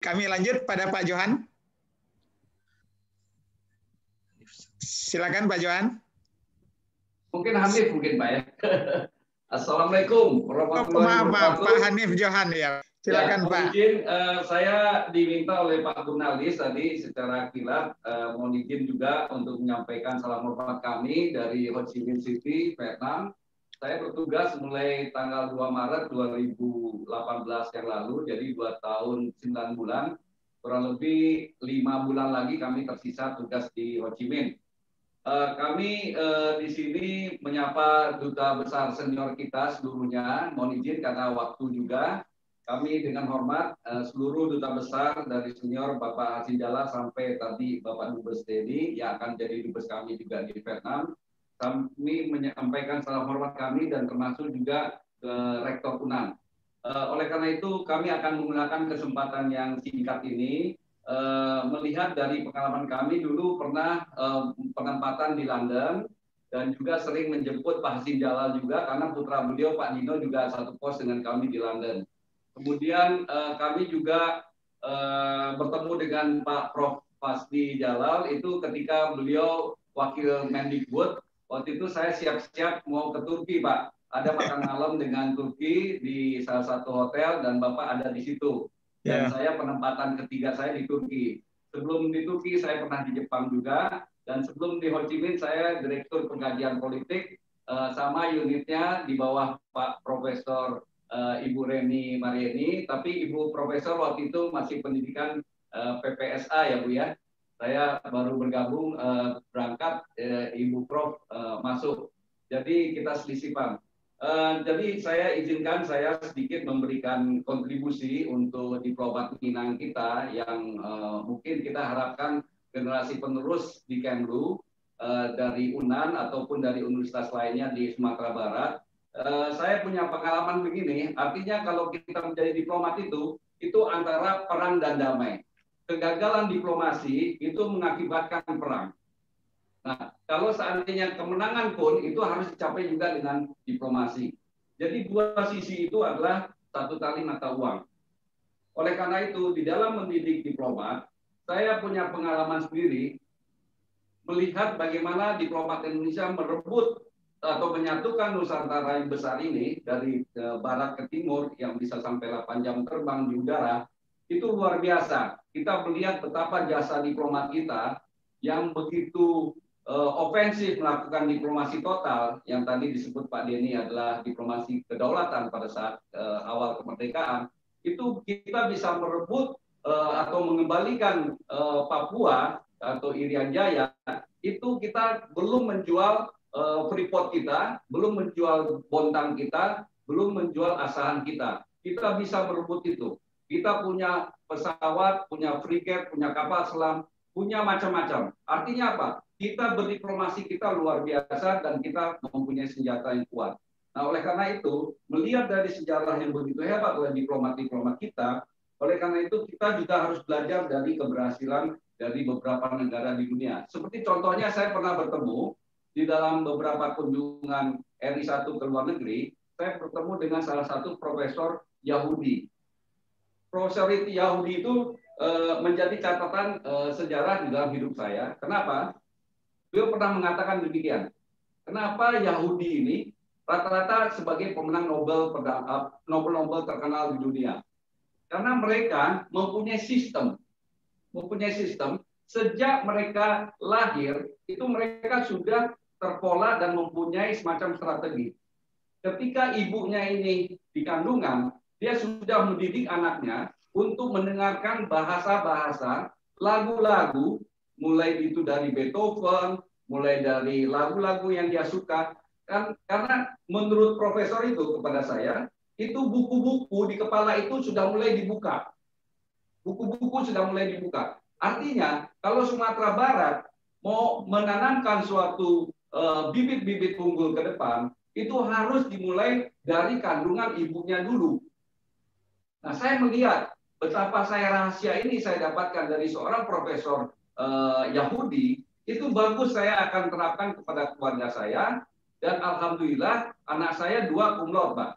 kami lanjut pada Pak Johan. Silakan Pak Johan. Mungkin Hanif mungkin Pak ya. Assalamualaikum warahmatullahi wabarakatuh. Pak Hanif Johan ya. Silakan Pak. Izin saya diminta oleh Pak Jurnalis tadi secara kilat mohon izin juga untuk menyampaikan salam hormat kami dari Ho Chi Minh City, Vietnam. Saya bertugas mulai tanggal 2 Maret 2018 yang lalu, jadi 2 tahun 9 bulan. Kurang lebih 5 bulan lagi kami tersisa tugas di Ho Chi Minh. Kami di sini menyapa duta besar senior kita seluruhnya. Mohon izin karena waktu juga. Kami dengan hormat seluruh duta besar dari senior Bapak Haji Jalal sampai tadi Bapak Dubes Denny yang akan jadi dubes kami juga di Vietnam. Kami menyampaikan salam hormat kami dan termasuk juga ke Rektor Unan. Oleh karena itu kami akan menggunakan kesempatan yang singkat ini melihat dari pengalaman kami dulu pernah penempatan di London dan juga sering menjemput Pak Hasim Jalal juga karena putra beliau Pak Dino juga satu pos dengan kami di London. Kemudian kami juga bertemu dengan Pak Prof. Fasdi Jalal itu ketika beliau wakil Mendikbud. Waktu itu saya siap-siap mau ke Turki Pak. Ada makan malam dengan Turki di salah satu hotel dan Bapak ada di situ. Dan saya penempatan ketiga saya di Turki. Sebelum di Turki saya pernah di Jepang juga. Dan sebelum di Ho Chi Minh saya Direktur Pengkajian Politik sama unitnya di bawah Pak Profesor Ibu Reni Marieni. Tapi Ibu Profesor waktu itu masih pendidikan PPSA ya Bu ya. Saya baru bergabung berangkat Ibu Prof masuk. Jadi kita selisih Pak. Jadi saya izinkan saya sedikit memberikan kontribusi untuk diplomat Minang kita yang mungkin kita harapkan generasi penerus di Kemlu dari UNAN ataupun dari universitas lainnya di Sumatera Barat. Saya punya pengalaman begini, artinya kalau kita menjadi diplomat itu antara perang dan damai. Kegagalan diplomasi itu mengakibatkan perang. Nah, kalau seandainya kemenangan pun itu harus dicapai juga dengan diplomasi. Jadi dua sisi itu adalah satu tali mata uang. Oleh karena itu, di dalam mendidik diplomat, saya punya pengalaman sendiri melihat bagaimana diplomat Indonesia merebut atau menyatukan Nusantara yang besar ini dari barat ke timur yang bisa sampai 8 jam terbang di udara. Itu luar biasa. Kita melihat betapa jasa diplomat kita yang begitu ofensif melakukan diplomasi total yang tadi disebut Pak Denny adalah diplomasi kedaulatan pada saat awal kemerdekaan. Itu kita bisa merebut atau mengembalikan Papua atau Irian Jaya. Itu kita belum menjual freeport kita, belum menjual Bontang kita, belum menjual Asahan kita. Kita bisa merebut itu. Kita punya pesawat, punya frigate, punya kapal selam, punya macam-macam. Artinya apa? Kita berdiplomasi kita luar biasa dan kita mempunyai senjata yang kuat. Nah, oleh karena itu, melihat dari sejarah yang begitu hebat oleh diplomat-diplomat kita, oleh karena itu kita juga harus belajar dari keberhasilan dari beberapa negara di dunia. Seperti contohnya saya pernah bertemu di dalam beberapa kunjungan RI1 ke luar negeri, saya bertemu dengan salah satu profesor Yahudi. Profesor Yahudi itu menjadi catatan sejarah di dalam hidup saya. Kenapa? Beliau pernah mengatakan demikian. Kenapa Yahudi ini rata-rata sebagai pemenang Nobel terkenal di dunia? Karena mereka mempunyai sistem sejak mereka lahir itu mereka sudah terpola dan mempunyai semacam strategi. Ketika ibunya ini di kandungan, dia sudah mendidik anaknya untuk mendengarkan bahasa-bahasa, lagu-lagu, mulai itu dari Beethoven, mulai dari lagu-lagu yang dia suka. Karena menurut profesor itu kepada saya, itu buku-buku di kepala itu sudah mulai dibuka. Buku-buku sudah mulai dibuka. Artinya, kalau Sumatera Barat mau menanamkan suatu bibit-bibit unggul ke depan, itu harus dimulai dari kandungan ibunya dulu. Nah, saya melihat betapa saya rahasia ini saya dapatkan dari seorang profesor Yahudi, itu bagus saya akan terapkan kepada keluarga saya, dan alhamdulillah anak saya 2 cum laude, Pak.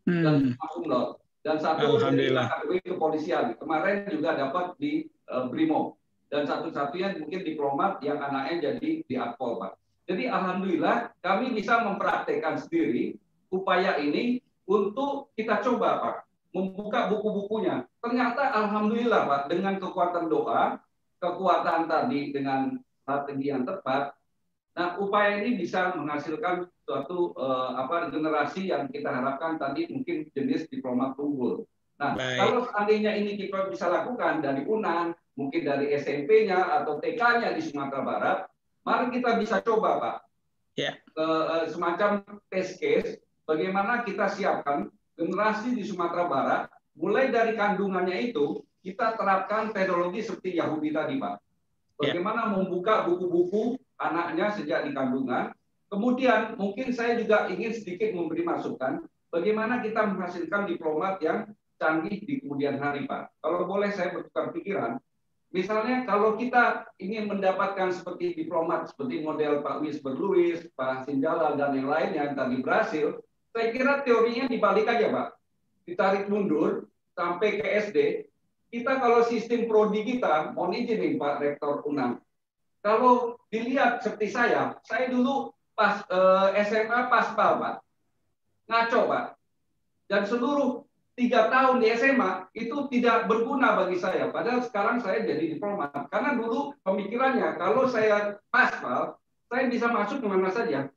Dan 5 cum laude. dan satu dari Alhamdulillah. kategori kepolisian. Kemarin juga dapat di Brimo. Dan satu-satunya mungkin diplomat yang anaknya jadi di Akpol, Pak. Jadi alhamdulillah kami bisa mempraktekkan sendiri upaya ini untuk kita coba, Pak, membuka buku-bukunya. Ternyata alhamdulillah, Pak, dengan kekuatan doa, kekuatan tadi dengan strategi yang tepat, nah upaya ini bisa menghasilkan suatu generasi yang kita harapkan tadi mungkin jenis diplomat unggul. Nah, kalau seandainya ini kita bisa lakukan dari UNAN, mungkin dari SMP-nya atau TK-nya di Sumatera Barat, mari kita bisa coba, Pak, semacam test case, bagaimana kita siapkan generasi di Sumatera Barat, mulai dari kandungannya itu, kita terapkan teknologi seperti Yahudi tadi, Pak. Bagaimana membuka buku-buku anaknya sejak di kandungan. Kemudian mungkin saya juga ingin sedikit memberi masukan, bagaimana kita menghasilkan diplomat yang canggih di kemudian hari, Pak. Kalau boleh saya bertukar pikiran, misalnya kalau kita ingin mendapatkan seperti diplomat, seperti model Pak Wisber Lewis, Pak Sinjala, dan yang lainnya yang tadi berhasil, saya kira teorinya dibalik aja, Pak. Ditarik mundur sampai ke SD, kita kalau sistem prodi kita, mohon izin nih Pak Rektor UNAN, kalau dilihat seperti saya dulu pas SMA Paspal, Pak, ngaco, Pak, dan seluruh 3 tahun di SMA itu tidak berguna bagi saya. Padahal sekarang saya jadi diplomat. Karena dulu pemikirannya, kalau saya Paspal, saya bisa masuk kemana saja.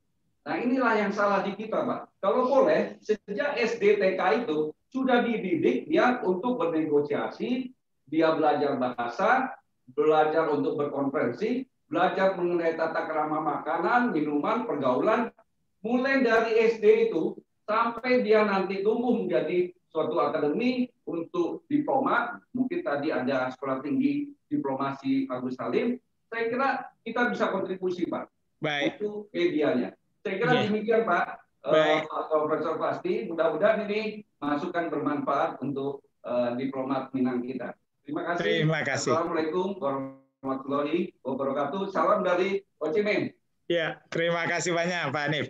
Nah inilah yang salah di kita, Pak. Kalau boleh, sejak SD TK itu sudah dididik dia untuk bernegosiasi, dia belajar bahasa, belajar untuk berkonferensi, belajar mengenai tata krama makanan, minuman, pergaulan, mulai dari SD itu sampai dia nanti tumbuh menjadi suatu akademi untuk diplomat, mungkin tadi ada sekolah tinggi diplomasi Agus Salim, saya kira kita bisa kontribusi, Pak. Baik. Itu medianya. Saya kira demikian, Pak. Profesor Pasti, mudah-mudahan ini masukan bermanfaat untuk diplomat Minang kita. Terima kasih. Terima kasih. Assalamualaikum warahmatullahi wabarakatuh. Salam dari Ho Chi Minh. Ya, terima kasih banyak Pak Hanif.